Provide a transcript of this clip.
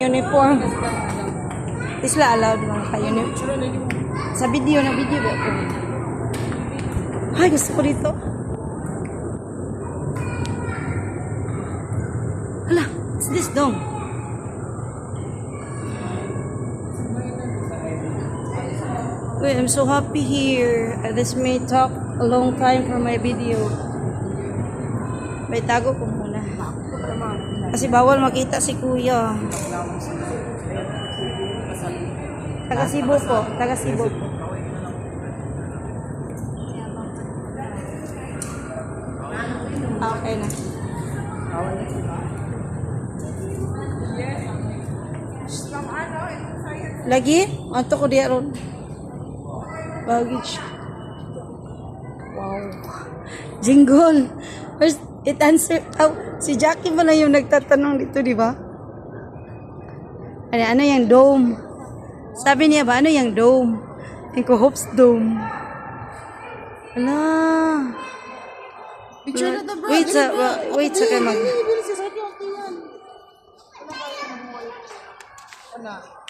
Uniform. Isla allowed mga ka-uniform. Sa video ba ako? Ay, gusto ko dito. Hala, what's this dong? Wait, I'm so happy here. This may talk a long time for my video. May tago ko muna. Kasi bawal makita si kuya. Taga Cebu po. Taga Cebu po. Okay na. Lagi? Anto ko diya ron. Baggage. Wow. Jingle. First, it answer. Oh, si Jackie pala yung nagtatanong dito, di ba? Ano yung dome? Sabi niya ba, ano yung dome? Yung Hopes Dome. Ala. Picture na to, bro. Wait sa kayo mag... Wala.